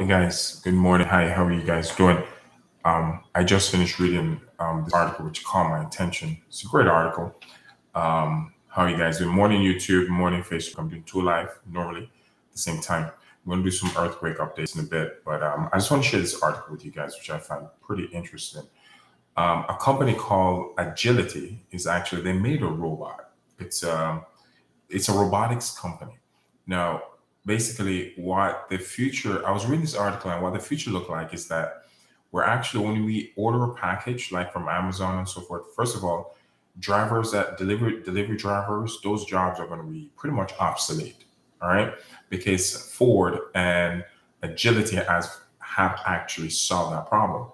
Hey guys, good morning. Hi, how are you guys doing? I just finished reading this article which caught my attention. It's a great article. How are you guys doing? Morning YouTube, morning Facebook. I'm doing two live normally at the same time. I'm going to do some earthquake updates in a bit, but I just want to share this article with you guys, which I find pretty interesting. A company called Agility is actually they made a robot. It's a robotics company. Now, basically, what the future, I was reading this article, and what the future look like is that we're actually, when we order a package, like from Amazon and so forth, first of all, drivers that delivery drivers, those jobs are going to be pretty much obsolete. All right. Because Ford and Agility have actually solved that problem.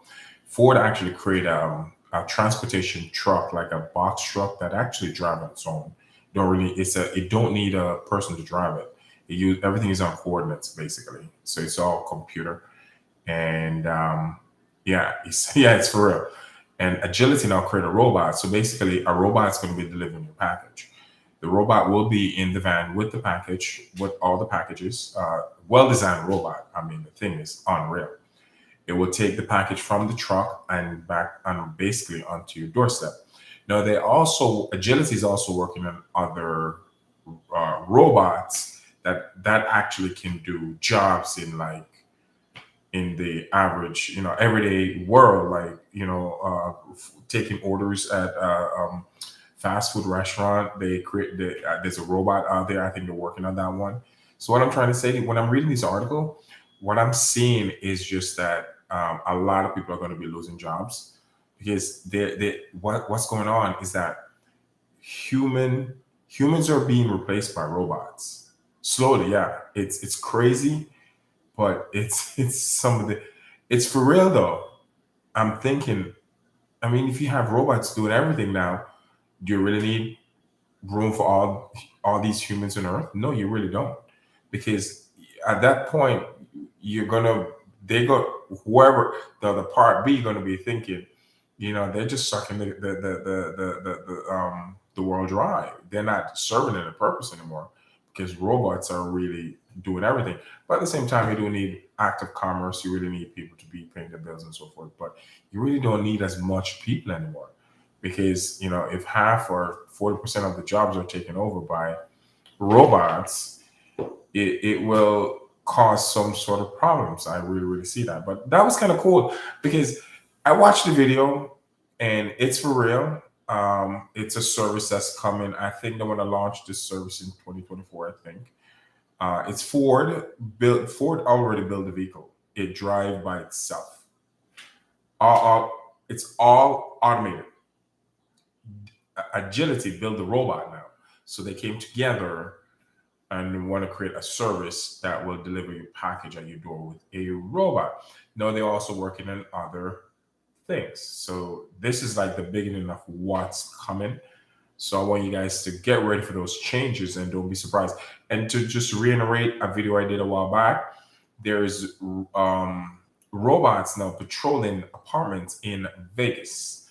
Ford actually created a transportation truck, like a box truck that actually drives on its own. Don't really, it don't need a person to drive it. Everything is on coordinates basically, so it's all computer. And yeah, it's for real. And Agility now create a robot. So basically, a robot's going to be delivering your package. The robot will be in the van with the package, with all the packages. Well-designed robot. I mean, the thing is unreal. It will take the package from the truck and back and basically onto your doorstep. Now, Agility is also working on other robots that actually can do jobs in like in the average, everyday world, like taking orders at fast food restaurant. There's a robot out there. I think they're working on that one. So what I'm trying to say when I'm reading this article, what I'm seeing is just that a lot of people are going to be losing jobs because what's going on is that humans are being replaced by robots slowly. Yeah, it's crazy, but it's for real though. I'm thinking, I mean, if you have robots doing everything now, do you really need room for all these humans on Earth? No, you really don't, because at that point you're gonna they go whoever the part B gonna be thinking, they're just sucking the world dry. They're not serving any purpose anymore because robots are really doing everything. But at the same time, you do need active commerce. You really need people to be paying their bills and so forth. But you really don't need as much people anymore because if half or 40% of the jobs are taken over by robots, it will cause some sort of problems. I really, really see that. But that was kind of cool because I watched the video and it's for real. It's a service that's coming. I think they want to launch this service in 2024, I think. It's Ford already built the vehicle. It drives by itself. It's all automated. Agility built the robot now. So they came together and want to create a service that will deliver your package at your door with a robot. Now they're also working on other things. So this is like the beginning of what's coming. So I want you guys to get ready for those changes and don't be surprised. And to just reiterate a video I did a while back, there's robots now patrolling apartments in Vegas.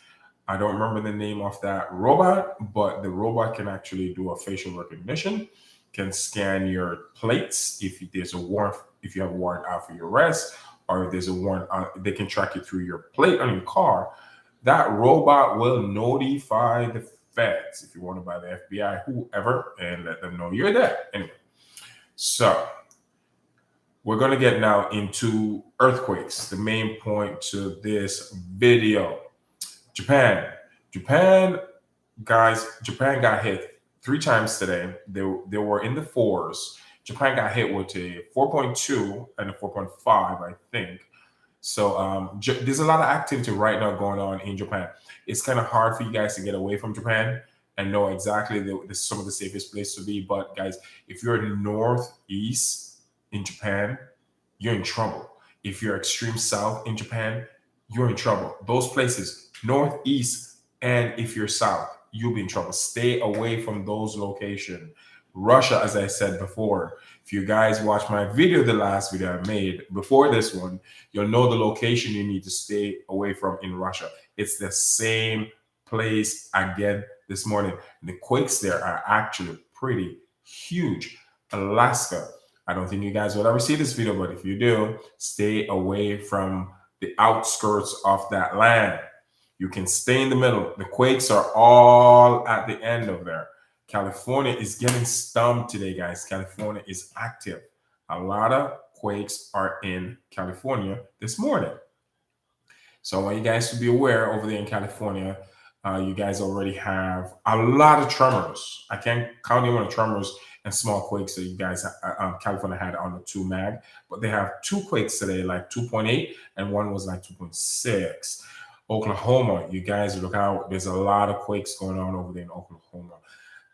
I don't remember the name of that robot, but the robot can actually do a facial recognition, can scan your plates if there's a warrant, if you have a warrant out for your arrest, or if there's a warrant, they can track you through your plate on your car. That robot will notify the feds if you want to buy the FBI, whoever, and let them know you're there. Anyway, so we're going to get now into earthquakes, the main point to this video. Japan, guys, Japan got hit 3 times today. They were in the fours. Japan got hit with a 4.2 and a 4.5, I think. So there's a lot of activity right now going on in Japan. It's kind of hard for you guys to get away from Japan and know exactly some of the safest place to be. But guys, if you're northeast in Japan, you're in trouble. If you're extreme south in Japan, you're in trouble. Those places, northeast, and if you're south, you'll be in trouble. Stay away from those locations. Russia, as I said before, if you guys watch my video, the last video I made before this one, you'll know the location you need to stay away from in Russia. It's the same place again this morning. The quakes there are actually pretty huge. Alaska, I don't think you guys will ever see this video, but if you do, stay away from the outskirts of that land. You can stay in the middle. The quakes are all at the end of there. California is getting stumped today, guys. California is active. A lot of quakes are in California this morning. So I want you guys to be aware over there in California, you guys already have a lot of tremors. I can't count the amount of tremors and small quakes that you guys, California had on the 2 mag, but they have 2 quakes today, like 2.8, and one was like 2.6. Oklahoma, you guys look out. There's a lot of quakes going on over there in Oklahoma.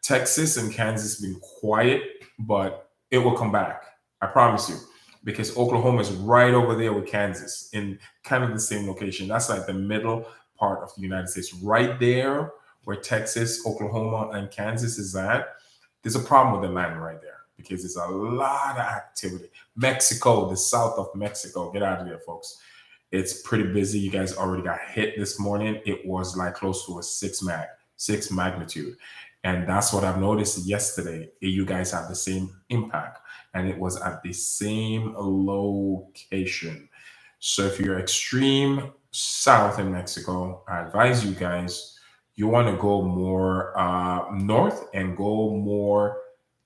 Texas and Kansas been quiet, but it will come back. I promise you, because Oklahoma is right over there with Kansas in kind of the same location. That's like the middle part of the United States, right there where Texas, Oklahoma, and Kansas is at. There's a problem with the land right there because there's a lot of activity. Mexico, the south of Mexico, get out of there, folks. It's pretty busy. You guys already got hit this morning. It was like close to a 6 magnitude. And that's what I've noticed yesterday. You guys have the same impact, and it was at the same location. So if you're extreme south in Mexico, I advise you guys, you want to go more north and go more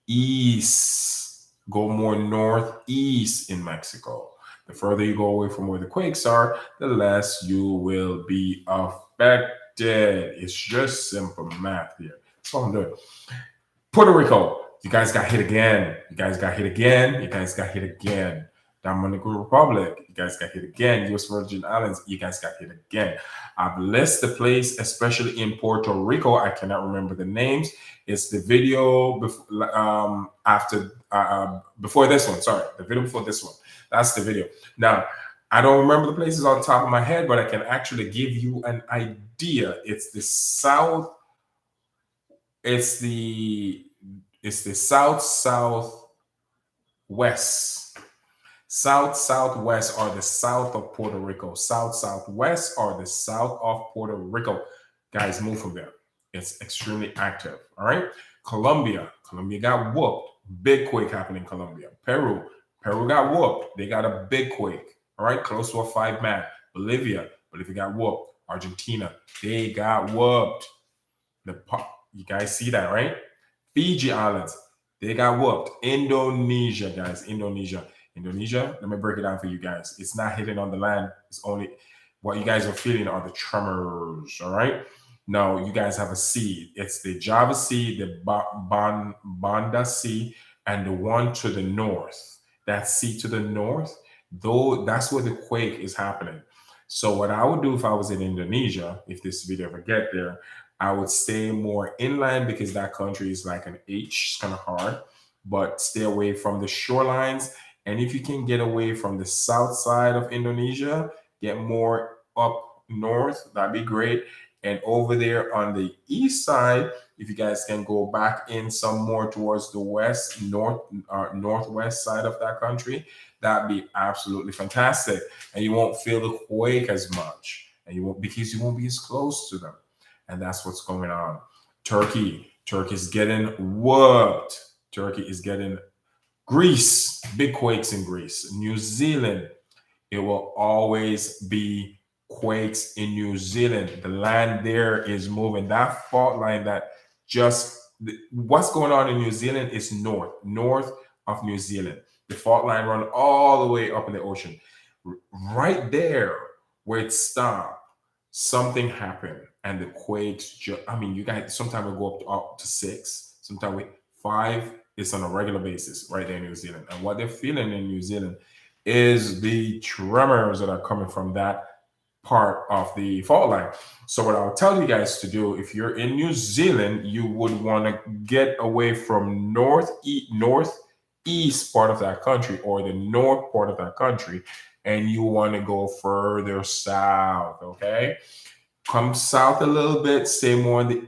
east, go more northeast in Mexico. The further you go away from where the quakes are, the less you will be affected. It's just simple math here. That's all I'm doing. Puerto Rico, you guys got hit again. You guys got hit again. You guys got hit again. Dominican Republic, you guys got hit again. U.S. Virgin Islands, you guys got hit again. I've listed the place, especially in Puerto Rico. I cannot remember the names. It's the video before this one. Sorry, the video before this one. That's the video. Now, I don't remember the places on top of my head, but I can actually give you an idea. It's the south. It's the southwest. Southwest are the south of Puerto Rico. Southwest are the south of Puerto Rico. Guys, move from there. It's extremely active. All right. Colombia got whooped. Big quake happening in Colombia. Peru got whooped. They got a big quake. All right, close to a 5 mag. Bolivia got whooped. Argentina, they got whooped. You guys see that, right? Fiji Islands, they got whooped. Indonesia, guys, Indonesia, let me break it down for you guys. It's not hitting on the land. It's only what you guys are feeling are the tremors, all right? Now, you guys have a sea. It's the Java Sea, the Banda Sea, and the one to the north. That sea to the north, though, that's where the quake is happening. So what I would do if I was in Indonesia, if this video ever get there, I would stay more inland because that country is like an H, it's kind of hard, but stay away from the shorelines. And if you can get away from the south side of Indonesia, get more up north, that'd be great. And over there on the east side, if you guys can go back in some more towards the west, northwest side of that country, that'd be absolutely fantastic. And you won't feel the quake as much, and you won't, because you won't be as close to them. And that's what's going on. Turkey's getting whooped. Turkey is getting Greece, big quakes in Greece. New Zealand, it will always be quakes in New Zealand. The land there is moving. That fault line what's going on in New Zealand is north of New Zealand. The fault line run all the way up in the ocean. Right there where it stopped, something happened. And the quakes, you guys, sometimes we go up to 6, sometimes 5 is on a regular basis right there in New Zealand. And what they're feeling in New Zealand is the tremors that are coming from that part of the fault line. So what I'll tell you guys to do, if you're in New Zealand, you would want to get away from northeast part of that country or the north part of that country, and you want to go further south, okay? Come south a little bit, stay more in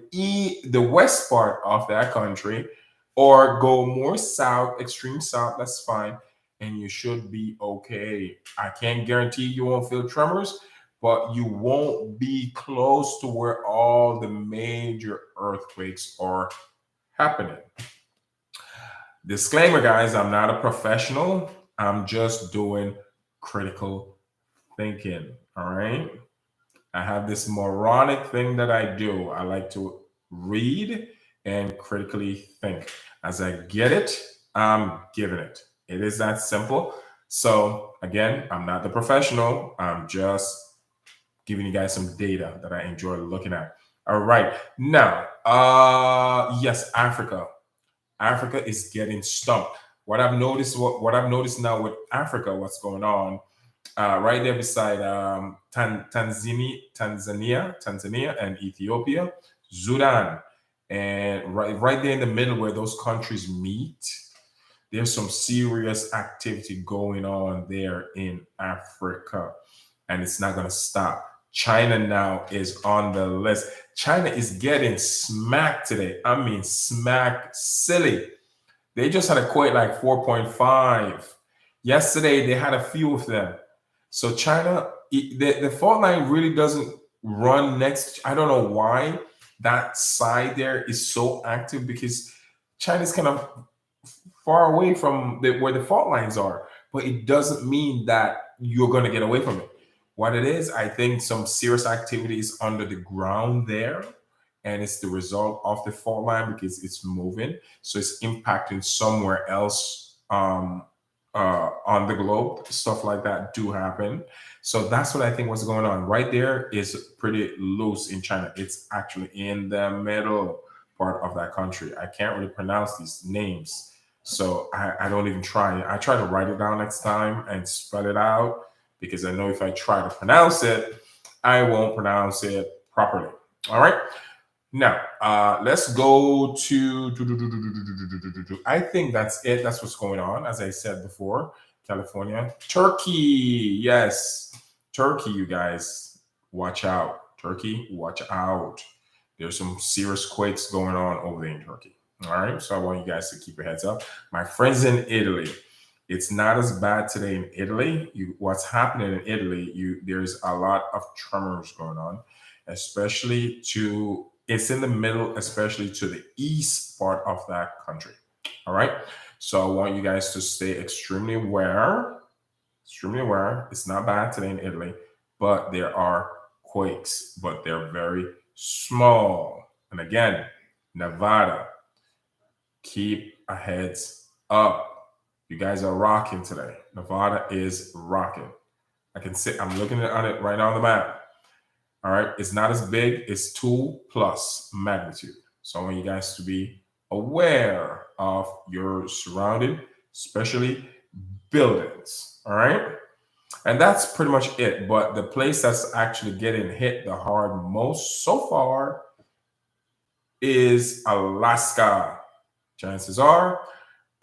the west part of that country, or go more south, extreme south, that's fine, and you should be okay. I can't guarantee you won't feel tremors, but you won't be close to where all the major earthquakes are happening. Disclaimer, guys, I'm not a professional. I'm just doing critical thinking. All right. I have this moronic thing that I do. I like to read and critically think. As I get it, I'm giving it. It is that simple. So, again, I'm not the professional. I'm just giving you guys some data that I enjoy looking at. All right. Now, yes, Africa. Africa is getting stumped. What I've noticed now with Africa, what's going on, right there beside Tanzania and Ethiopia, Sudan, and right there in the middle where those countries meet, there's some serious activity going on there in Africa, and it's not going to stop. China now is on the list. China is getting smacked today. I mean, smacked silly. They just had a quake like 4.5. Yesterday, they had a few of them. So China, the fault line really doesn't run next. I don't know why that side there is so active, because China's kind of far away from where the fault lines are. But it doesn't mean that you're going to get away from it. What it is, I think some serious activity is under the ground there, and it's the result of the fault line because it's moving, so it's impacting somewhere else on the globe. Stuff like that do happen. So that's what I think was going on. Right there is pretty loose in China. It's actually in the middle part of that country. I can't really pronounce these names, so I don't even try. I try to write it down next time and spell it out, because I know if I try to pronounce it, I won't pronounce it properly. All right. Now, let's go to. I think that's it. That's what's going on. As I said before, California, Turkey. Yes, Turkey. You guys, watch out. Turkey, watch out. There's some serious quakes going on over there in Turkey. All right. So I want you guys to keep your heads up. My friends in Italy, it's not as bad today in Italy. What's happening in Italy? There's a lot of tremors going on, especially to. It's in the middle, especially to the east part of that country. All right. So I want you guys to stay extremely aware. Extremely aware. It's not bad today in Italy, but there are quakes, but they're very small. And again, Nevada, keep a heads up. You guys are rocking today. Nevada is rocking. I'm looking at it right now on the map. All right, it's not as big. It's 2+ magnitude. So I want you guys to be aware of your surrounding, especially buildings. All right, and that's pretty much it. But the place that's actually getting hit the hard most so far is Alaska. Chances are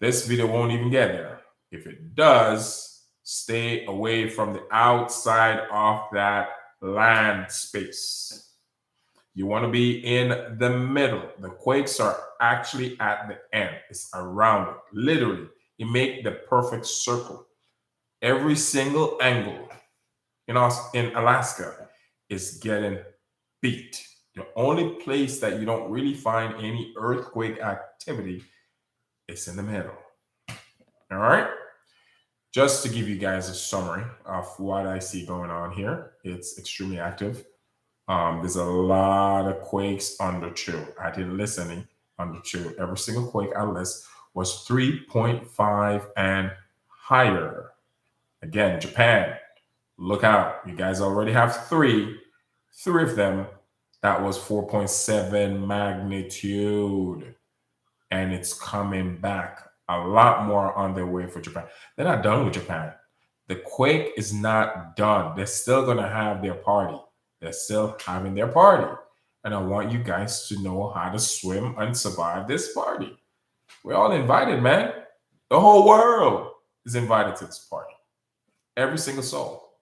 this video won't even get there. If it does, stay away from the outside of that land space. You want to be in the middle. The quakes are actually at the end. It's around it. Literally, you make the perfect circle. Every single angle in Alaska is getting beat. The only place that you don't really find any earthquake activity is in the middle. All right. Just to give you guys a summary of what I see going on here, it's extremely active. There's a lot of quakes under 2. I didn't list any under 2. Every single quake I list was 3.5 and higher. Again, Japan, look out. You guys already have 3. 3 of them, that was 4.7 magnitude. And it's coming back. A lot more on their way for Japan. They're not done with Japan. The quake is not done. They're still going to have their party. They're still having their party. And I want you guys to know how to swim and survive this party. We're all invited, man. The whole world is invited to this party. Every single soul.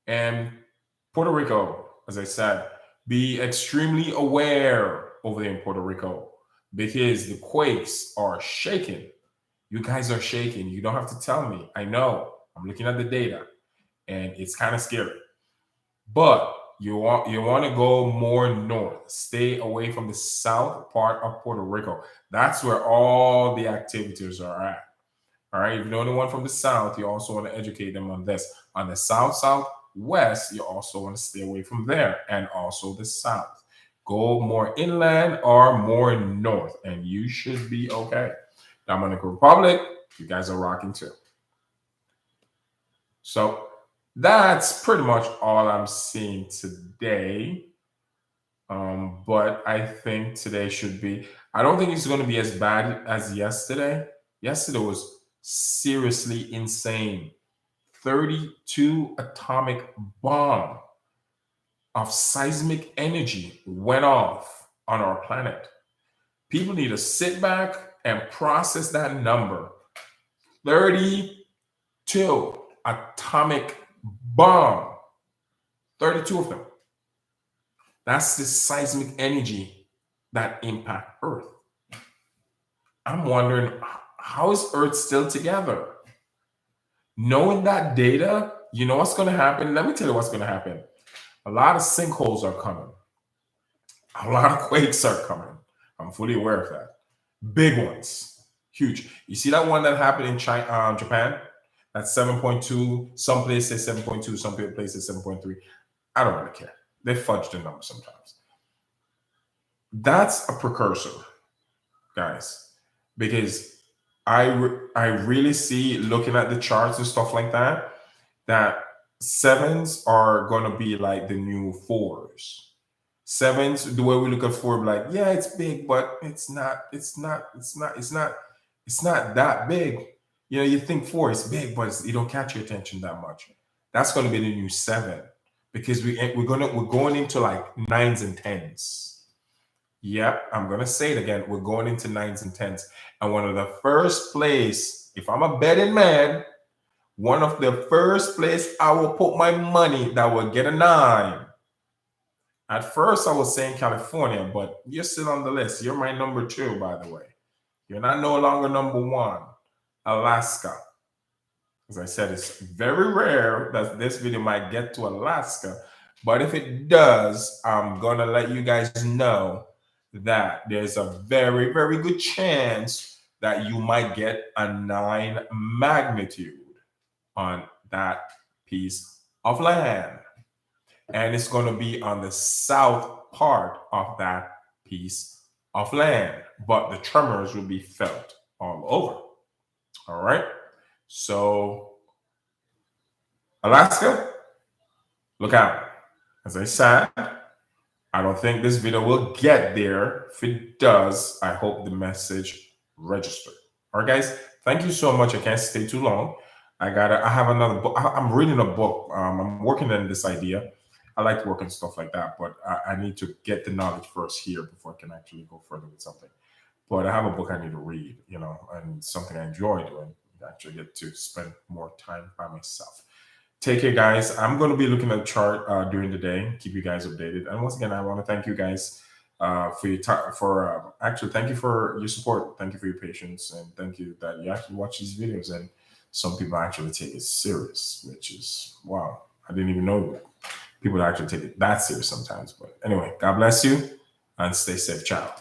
And Puerto Rico, as I said, be extremely aware over there in Puerto Rico, because the quakes are shaking. You guys are shaking. You don't have to tell me. I know. I'm looking at the data, and it's kind of scary. But You want to go more north. Stay away from the south part of Puerto Rico. That's where all the activities are at. All right. If you know anyone from the south, you also want to educate them on this. On the southwest, you also want to stay away from there, and also the south. Go more inland or more north, and you should be okay. Dominican Republic, you guys are rocking too. So that's pretty much all I'm seeing today. But I think today should be, I don't think it's going to be as bad as yesterday. Yesterday was seriously insane. 32 atomic bomb of seismic energy went off on our planet. People need to sit back and process that number. 32 atomic bomb. 32 of them. That's the seismic energy that impact Earth. I'm wondering, how is Earth still together? Knowing that data, you know what's going to happen? Let me tell you what's going to happen. A lot of sinkholes are coming. A lot of quakes are coming. I'm fully aware of that. Big ones. Huge. You see that one that happened in China, Japan? That's 7.2. Some places 7.2. Some places 7.3. I don't really care. They fudge the number sometimes. That's a precursor, guys, because I really see, looking at the charts and stuff like that, that sevens are going to be like the new fours. Sevens, the way we look at four, like, yeah, it's big, but it's not that big. You know, you think four is big, but you don't catch your attention that much. That's going to be the new seven, because we're going into like nines and tens. Yep, I'm gonna say it again. We're going into nines and tens, and one of the first place, if I'm a betting man, one of the first place I will put my money that will get a 9. At first, I was saying California, but you're still on the list. You're my number 2, by the way. You're not no longer number 1. Alaska. As I said, it's very rare that this video might get to Alaska, but if it does, I'm gonna let you guys know that there's a very, very good chance that you might get a 9 magnitude on that piece of land. And it's going to be on the south part of that piece of land, but the tremors will be felt all over. All right. So Alaska, look out. As I said, I don't think this video will get there. If it does, I hope the message registered. All right, guys. Thank you so much. I can't stay too long. I have another book. I'm reading a book. I'm working on this idea. I like working stuff like that, but I need to get the knowledge first here before I can actually go further with something. But I have a book I need to read, you know, and something I enjoy doing. I actually get to spend more time by myself. Take care, guys. I'm going to be looking at the chart during the day, keep you guys updated. And once again, I want to thank you guys for your time. Thank you for your support. Thank you for your patience, and thank you that you actually watch these videos. And some people actually take it serious, which is wow. I didn't even know that people actually take it that serious sometimes. But anyway, God bless you and stay safe. Ciao.